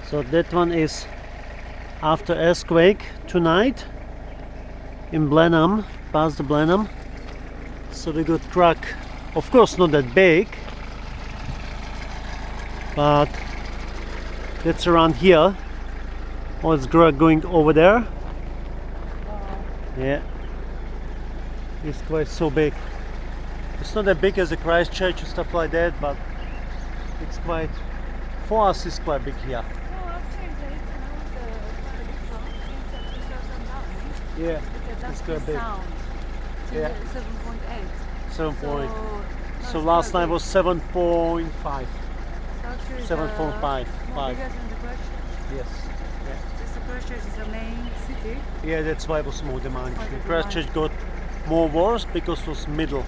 So that one is after earthquake tonight in Blenheim, past the Blenheim. So we got crack, of course not that big, but that's around here. Oh, it's going over there. Yeah, it's quite so big. It's not as big as the Christchurch and stuff like that, but it's quite, for us it's quite big here. Yeah, it's quite big. Yeah, 7.8. 7 point. So last night was 7.5. 7.5. Yes. Yeah. The Christchurch is the main city. Yeah, that's why it was more demanding. The Christchurch got more worse because it was middle.